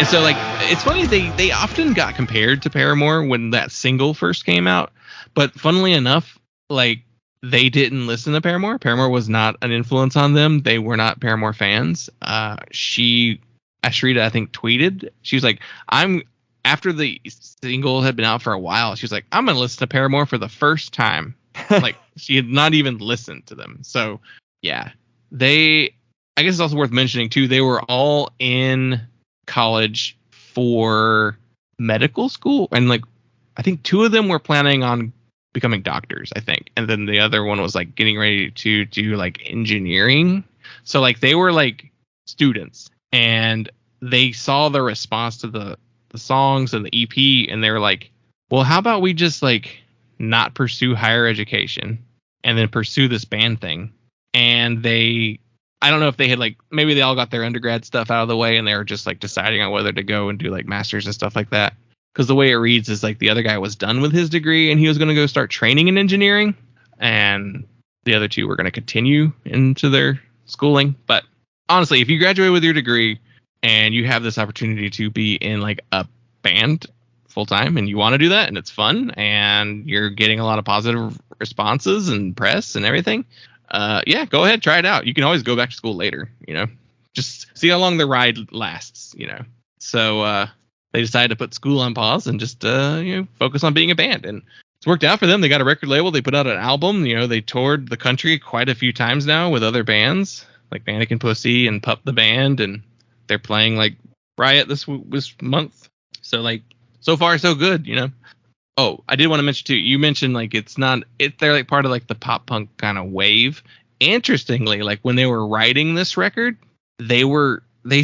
So like it's funny they often got compared to Paramore when that single first came out, but funnily enough, like they didn't listen to Paramore. Paramore was not an influence on them. They were not Paramore fans. Ashrita, I think, tweeted. She was like, after the single had been out for a while, she was like, I'm gonna listen to Paramore for the first time. Like she had not even listened to them. So yeah, I guess it's also worth mentioning too, they were all in college for medical school, and like I think two of them were planning on becoming doctors, I think. And then the other one was like getting ready to do like engineering. So like they were like students, and they saw the response to the songs and the EP, and they were like, well, how about we just like not pursue higher education and then pursue this band thing? And I don't know if they had like, maybe they all got their undergrad stuff out of the way and they were just like deciding on whether to go and do like masters and stuff like that. Because the way it reads is like the other guy was done with his degree and he was going to go start training in engineering, and the other two were going to continue into their schooling. But honestly, if you graduate with your degree and you have this opportunity to be in like a band full time and you want to do that and it's fun and you're getting a lot of positive responses and press and everything, yeah, go ahead, try it out. You can always go back to school later, just see how long the ride lasts, So they decided to put school on pause and just focus on being a band, and it's worked out for them. They got a record label, they put out an album, they toured the country quite a few times now with other bands like Mannequin Pussy and Pup the Band, and they're playing like Riot this month. So like, so far so good, Oh, I did want to mention too, you mentioned like they're like part of like the pop punk kind of wave. Interestingly, like when they were writing this record, they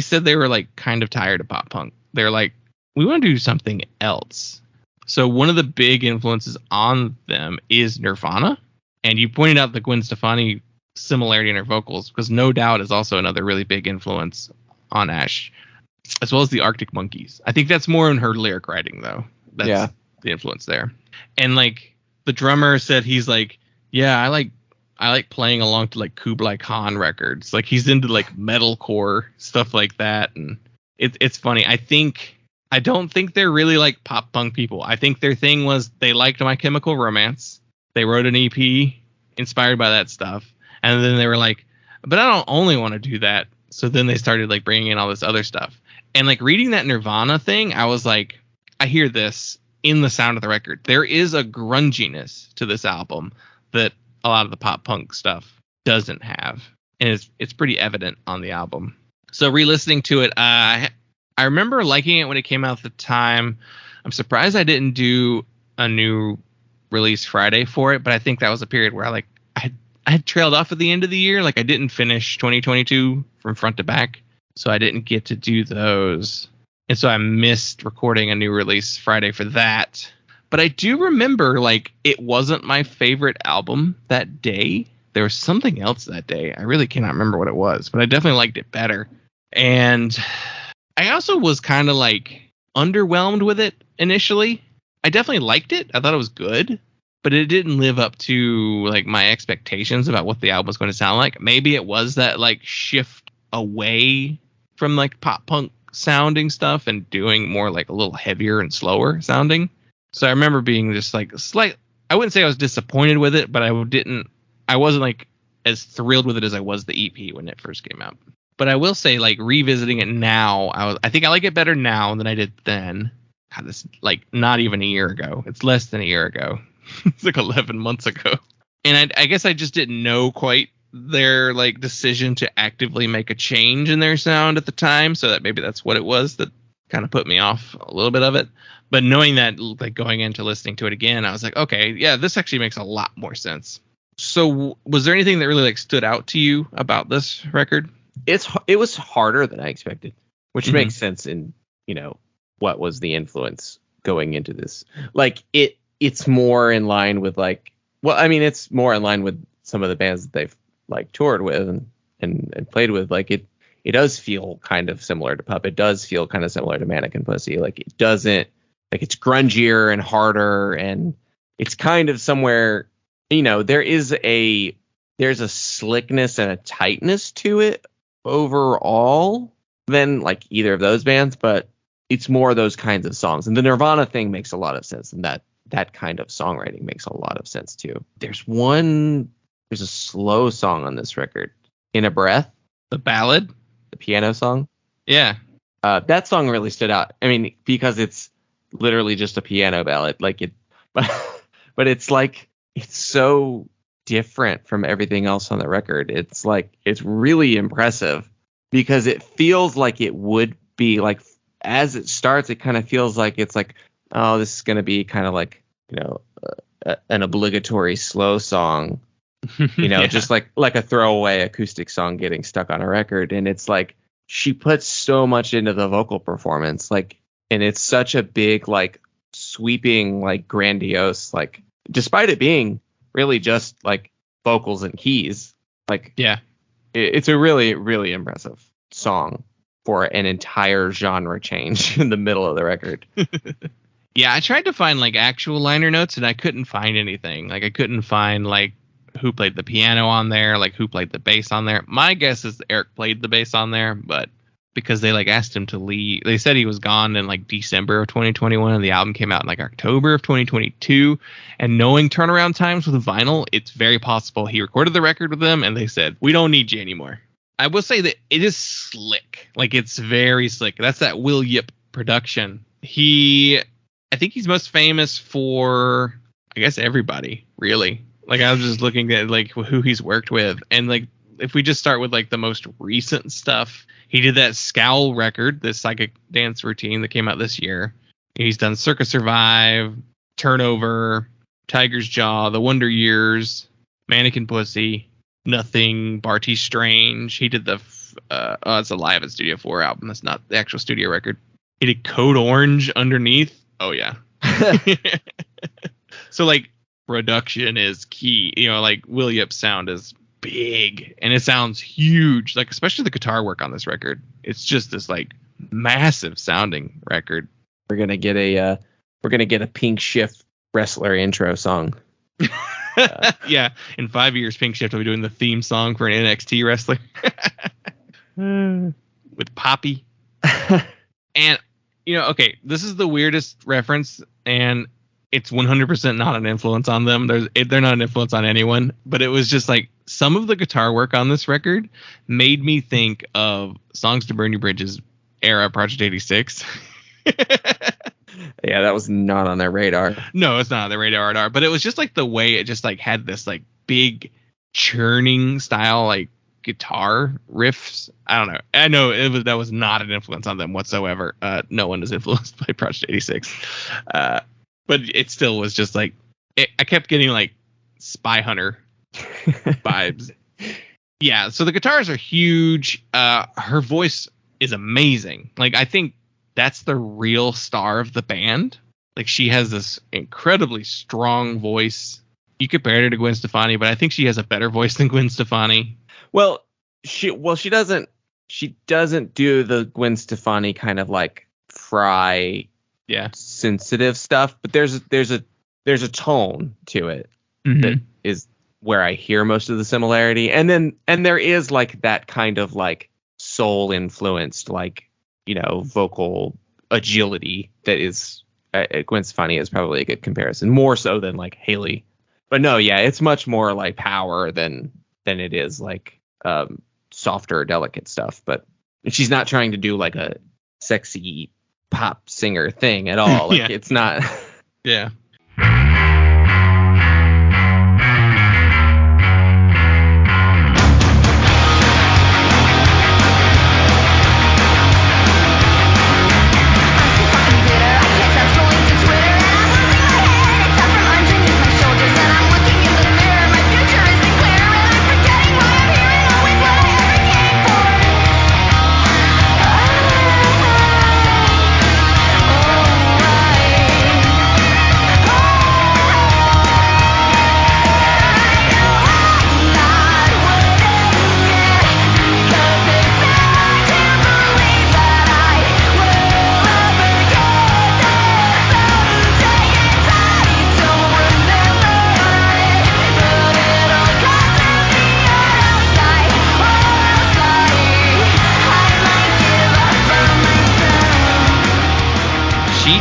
said they were like kind of tired of pop punk. They're like, we want to do something else. So one of the big influences on them is Nirvana. And you pointed out the Gwen Stefani similarity in her vocals, because No Doubt is also another really big influence on Ash, as well as the Arctic Monkeys. I think that's more in her lyric writing though. That's the influence there. And like the drummer said, he's like, yeah, I like playing along to like Kublai Khan records. Like he's into like metalcore stuff like that. And it's funny. I don't think they're really like pop punk people. I think their thing was they liked My Chemical Romance. They wrote an EP inspired by that stuff. And then they were like, but I don't only want to do that. So then they started like bringing in all this other stuff. And like reading that Nirvana thing, I was like, I hear this in the sound of the record. There is a grunginess to this album that a lot of the pop punk stuff doesn't have. And it's pretty evident on the album. So re-listening to it, I remember liking it when it came out at the time. I'm surprised I didn't do a new release Friday for it, but I think that was a period where I had trailed off at the end of the year. Like I didn't finish 2022 from front to back, so I didn't get to do those. And so I missed recording a new release Friday for that. But I do remember, like, it wasn't my favorite album that day. There was something else that day. I really cannot remember what it was, but I definitely liked it better. And I also was kind of, like, underwhelmed with it initially. I definitely liked it. I thought it was good, but it didn't live up to, like, my expectations about what the album was going to sound like. Maybe it was that, like, shift away from, like, pop punk sounding stuff and doing more like a little heavier and slower sounding. So I remember being just like I wouldn't say I was disappointed with it, but I wasn't like as thrilled with it as I was the EP when it first came out. But I will say, like, revisiting it now, I think I like it better now than I did then. God, this like not even a year ago. It's less than a year ago. It's like 11 months ago. And I guess I just didn't know quite their like decision to actively make a change in their sound at the time, so that maybe that's what it was that kind of put me off a little bit of it. But knowing that, like, going into listening to it again, I was like, okay, yeah, this actually makes a lot more sense. So was there anything that really like stood out to you about this record? It was harder than I expected, which makes sense in what was the influence going into this. Like it's more in line with like, well, I mean, it's more in line with some of the bands that they've like toured with and played with. Like it does feel kind of similar to Pup. It does feel kind of similar to Mannequin Pussy. Like it doesn't, like, it's grungier and harder, and it's kind of somewhere, there's a slickness and a tightness to it overall than like either of those bands, but it's more those kinds of songs. And the Nirvana thing makes a lot of sense, and that kind of songwriting makes a lot of sense too. There's a slow song on this record, In a Breath, The ballad, the piano song. Yeah. That song really stood out. I mean, because it's literally just a piano ballad, like it, but it's like, it's so different from everything else on the record. It's like, it's really impressive because it feels like it would be like, as it starts, it kind of feels like it's like, oh, this is going to be kind of like, an obligatory slow song, Yeah. just like a throwaway acoustic song getting stuck on a record. And it's like she puts so much into the vocal performance, like, and it's such a big, like, sweeping, like, grandiose, like, despite it being really just like vocals and keys, like, Yeah. it's a really, really impressive song for an entire genre change in the middle of the record. Yeah, I tried to find like actual liner notes and I couldn't find anything. Like I couldn't find like who played the piano on there, like who played the bass on there. My guess is Eric played the bass on there, but because they like asked him to leave, they said he was gone in like December of 2021 and the album came out in like October of 2022. And knowing turnaround times with vinyl, it's very possible he recorded the record with them and they said, "We don't need you anymore." I will say that it is slick. Like it's very slick. That's that Will Yip production. I think he's most famous for, I guess, everybody, really. Like I was just looking at like who he's worked with, and like if we just start with like the most recent stuff, he did that Scowl record, this psychic dance routine that came out this year. He's done Circus Survive, Turnover, Tiger's Jaw, The Wonder Years, Mannequin Pussy, Nothing, Barty Strange. He did the it's a live at Studio 4 album. That's not the actual studio record. He did Code Orange Underneath. Oh yeah. So like production is key. Like Will Yip's sound is big and it sounds huge. Like especially the guitar work on this record. It's just this like massive sounding record. We're gonna get a Pinkshift wrestler intro song. Yeah, in 5 years, Pinkshift will be doing the theme song for an NXT wrestler with Poppy. And okay, this is the weirdest reference, and it's 100% not an influence on them. They're not an influence on anyone, but it was just like some of the guitar work on this record made me think of Songs to Burn Your Bridges era Project 86. Yeah, that was not on their radar. No, it's not on their radar, but it was just like the way it just like had this like big churning style like guitar riffs. I don't know. I know that was not an influence on them whatsoever. No one is influenced by Project 86. But it still was just like I kept getting like Spy Hunter vibes. Yeah, so the guitars are huge. Her voice is amazing. Like I think that's the real star of the band. Like she has this incredibly strong voice. You compare her to Gwen Stefani, but I think she has a better voice than Gwen Stefani. Well, she doesn't do the Gwen Stefani kind of like Fry sensitive stuff, but there's a tone to it that is where I hear most of the similarity. And there is like that kind of like soul influenced like vocal agility that is Gwen Stefani is probably a good comparison, more so than like Haley. But no, yeah, it's much more like power than it is like softer, delicate stuff. But she's not trying to do like a sexy pop singer thing at all. Like it's not. Yeah.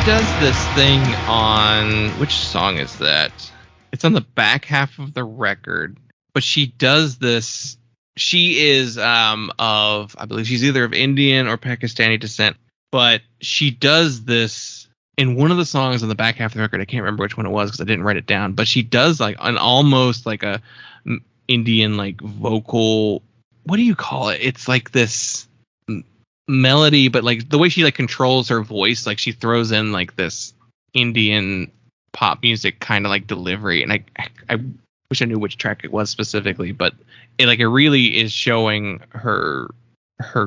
Does this thing on which song is that? It's on the back half of the record, but she does this. She is of, I believe she's either of Indian or Pakistani descent, but she does this in one of the songs on the back half of the record. I can't remember which one it was because I didn't write it down, but she does like an almost like a Indian like vocal. What do you call it? It's like this melody, but like the way she like controls her voice, like she throws in like this Indian pop music kind of like delivery. And I wish I knew which track it was specifically, but it really is showing her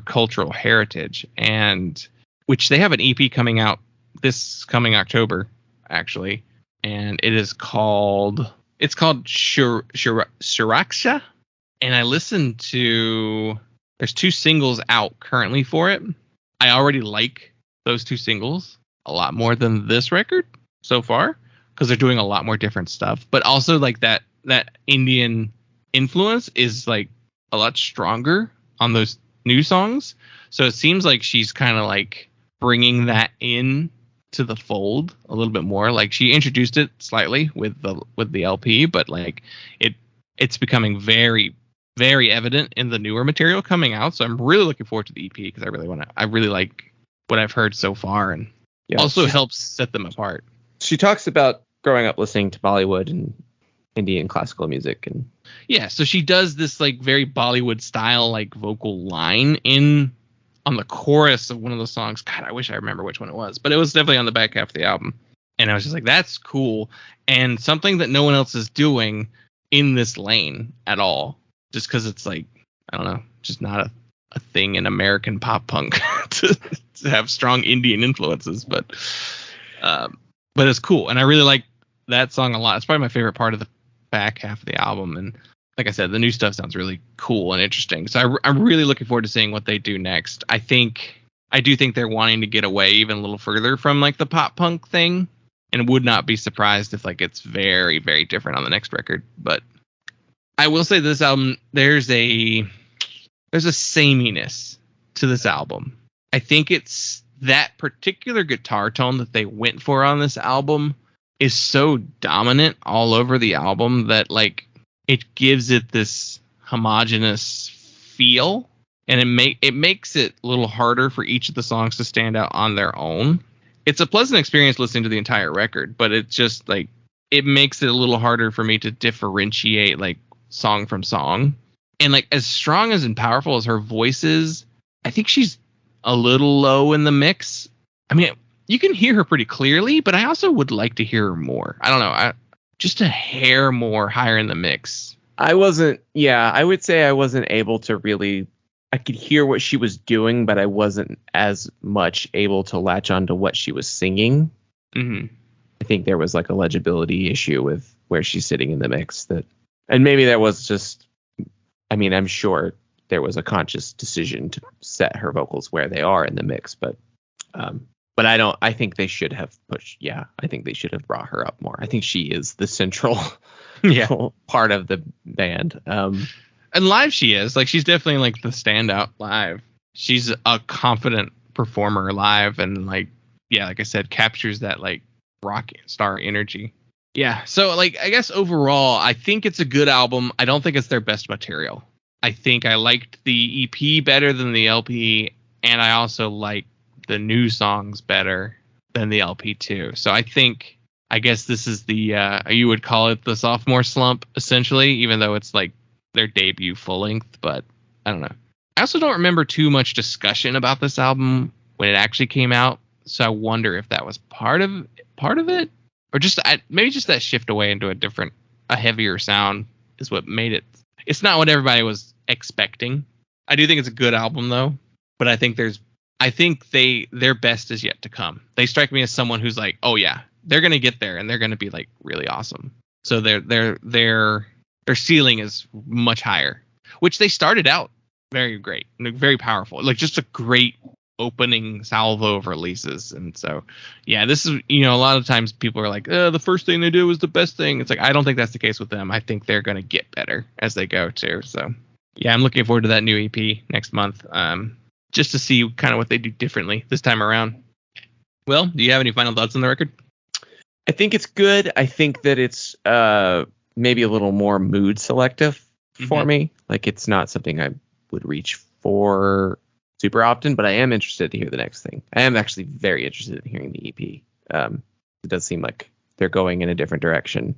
cultural heritage, and which they have an EP coming out this coming October, actually, and it's called Shiraksha, and I listened to, there's 2 singles out currently for it. I already like those 2 singles a lot more than this record so far, because they're doing a lot more different stuff, but also like that Indian influence is like a lot stronger on those new songs. So it seems like she's kind of like bringing that in to the fold a little bit more. Like she introduced it slightly with the LP, but like it's becoming very, very evident in the newer material coming out. So I'm really looking forward to the EP, because I really like what I've heard so far, and also helps set them apart. She talks about growing up listening to Bollywood and Indian classical music, and so she does this like very Bollywood style like vocal line on the chorus of one of the songs. God, I wish I remember which one it was, but it was definitely on the back half of the album, and I was just like, that's cool, and something that no one else is doing in this lane at all, just because it's like, I don't know, just not a thing in American pop punk to have strong Indian influences, but it's cool, and I really like that song a lot. It's probably my favorite part of the back half of the album, and like I said, the new stuff sounds really cool and interesting. So I'm really looking forward to seeing what they do next. I do think they're wanting to get away even a little further from like the pop punk thing, and would not be surprised if like it's very, very different on the next record. But I will say this album, there's a sameness to this album. I think it's that particular guitar tone that they went for on this album is so dominant all over the album that like it gives it this homogeneous feel, and it makes it a little harder for each of the songs to stand out on their own. It's a pleasant experience listening to the entire record, but it's just like it makes it a little harder for me to differentiate like song from song. And like as strong as and powerful as her voice is, I think she's a little low in the mix. I mean, you can hear her pretty clearly, but I also would like to hear her more. I don't know. Just a hair more higher in the mix. I would say I wasn't able to really, I could hear what she was doing, but I wasn't as much able to latch onto what she was singing. Mm-hmm. I think there was like a legibility issue with where she's sitting in the mix, and maybe there was just, I mean, I'm sure there was a conscious decision to set her vocals where they are in the mix, but I think they should have I think they should have brought her up more. I think she is the central part of the band. And live she is. Like she's definitely like the standout live. She's a confident performer live, and like I said, captures that like rock star energy. Yeah. So like I guess overall I think it's a good album. I don't think it's their best material. I think I liked the EP better than the LP, and I also like the new songs better than the LP too. So I guess this is the you would call it the sophomore slump essentially, even though it's like their debut full length. But I don't know. I also don't remember too much discussion about this album when it actually came out, so I wonder if that was part of it, or just maybe just that shift away into a heavier sound is what made it. It's not what everybody was expecting. I do think it's a good album though, but I think their best is yet to come. They strike me as someone who's like, oh yeah, they're gonna get there and they're gonna be like really awesome. So their ceiling is much higher, which they started out very great, very powerful, like just a great opening salvo of releases. And so this is, a lot of times people are like, the first thing they do is the best thing. It's like, I don't think that's the case with them. I think they're gonna get better as they go too. So I'm looking forward to that new EP next month. Just to see kind of what they do differently this time around. Well, do you have any final thoughts on the record? I think it's good. I think that it's maybe a little more mood selective for me. Like it's not something I would reach for super often, but I am interested to hear the next thing. I am actually very interested in hearing the EP. It does seem like they're going in a different direction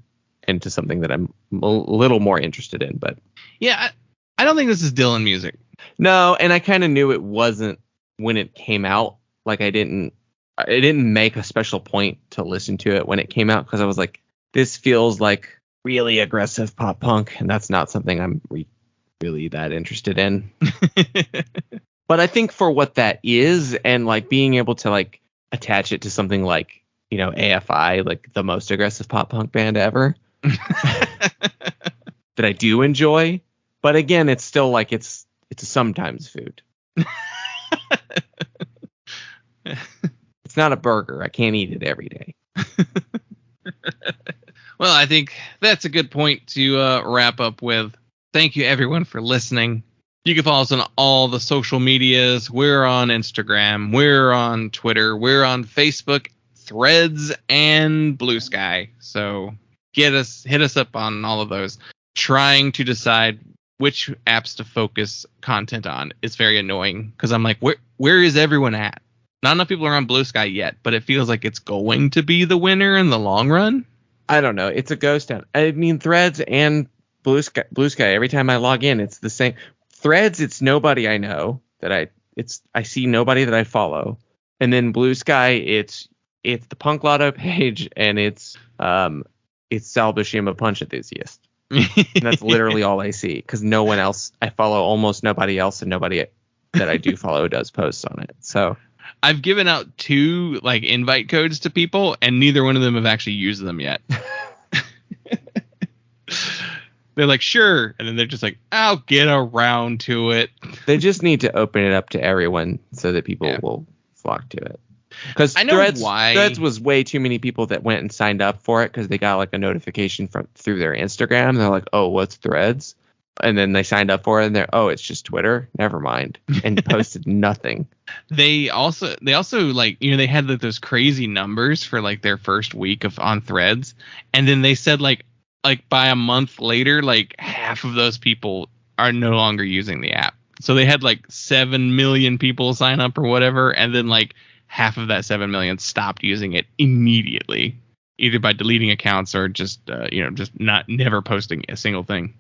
into something that I'm a little more interested in. But I don't think this is Dylan music. No, and I kind of knew it wasn't when it came out. Like I didn't I didn't make a special point to listen to it when it came out because I was like, this feels like really aggressive pop punk, and that's not something I'm really that interested in. But I think for what that is, and like being able to like attach it to something like, you know, AFI, like the most aggressive pop punk band ever, that I do enjoy. But again, it's still like it's a sometimes food. It's not a burger. I can't eat it every day. Well, I think that's a good point to wrap up with. Thank you, everyone, for listening. You can follow us on all the social medias. We're on Instagram. We're on Twitter. We're on Facebook, Threads, and Blue Sky. So hit us up on all of those. Trying to decide which apps to focus content on is very annoying because I'm like, where is everyone at? Not enough people are on Blue Sky yet, but it feels like it's going to be the winner in the long run. I don't know. It's a ghost town. I mean, Threads and Blue Sky. Every time I log in, it's the same. Threads, it's nobody I know that I see nobody that I follow, and then Blue Sky, it's the Punk Lotto page, and it's Sal Buscema Punch Enthusiast. And that's literally all I see because no one else. I follow almost nobody else, and nobody that I do follow does posts on it. So. I've given out 2 like invite codes to people, and neither one of them have actually used them yet. They're like, sure, and then they're just like, I'll get around to it. They just need to open it up to everyone so that people will flock to it. Because Threads was way too many people that went and signed up for it because they got like a notification through their Instagram. They're like, oh, what's Threads? And then they signed up for it, and they're, oh, it's just Twitter. Never mind, and posted nothing. They also like, you know, they had like those crazy numbers for like their first week on Threads, and then they said like by a month later, like half of those people are no longer using the app. So they had like 7 million people sign up or whatever, and then like half of that 7 million stopped using it immediately, either by deleting accounts or just just never posting a single thing.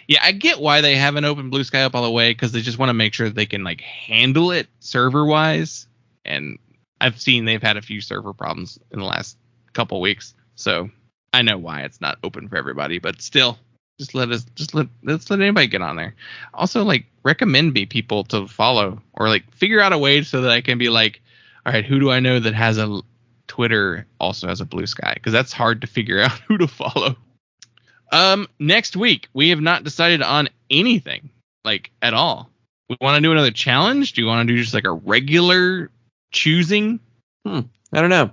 Yeah, I get why they haven't opened Blue Sky up all the way, because they just want to make sure they can like handle it server wise. And I've seen they've had a few server problems in the last couple weeks, so I know why it's not open for everybody. But still, let's let anybody get on there. Also, like, recommend me people to follow, or like figure out a way so that I can be like, all right, who do I know that has a Twitter also has a Blue Sky? Because that's hard to figure out who to follow. Next week, we have not decided on anything, like, at all. We want to do another challenge? Do you want to do just like a regular choosing? I don't know.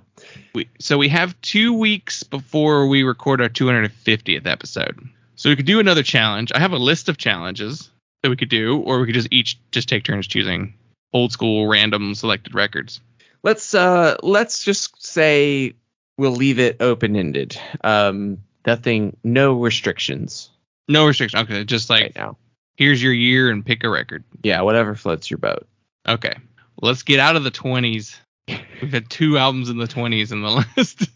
So we have 2 weeks before we record our 250th episode. So we could do another challenge. I have a list of challenges that we could do, or we could just take turns choosing old school random selected records. Let's just say we'll leave it open-ended. Nothing, no restrictions. No restrictions. Okay, just like, right now. Here's your year and pick a record. Yeah, whatever floats your boat. Okay, let's get out of the 20s. We've had 2 albums in the 20s in the last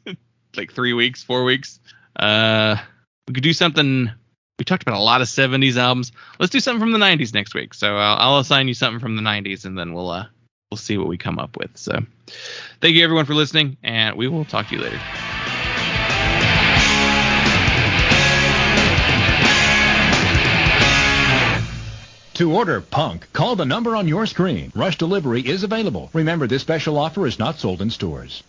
like 3 weeks, 4 weeks. We could do something. We talked about a lot of 70s albums. Let's do something from the 90s next week. So I'll assign you something from the 90s, and then we'll see what we come up with. So thank you everyone for listening, and we will talk to you later. To order Punk, call the number on your screen. Rush delivery is available. Remember, this special offer is not sold in stores.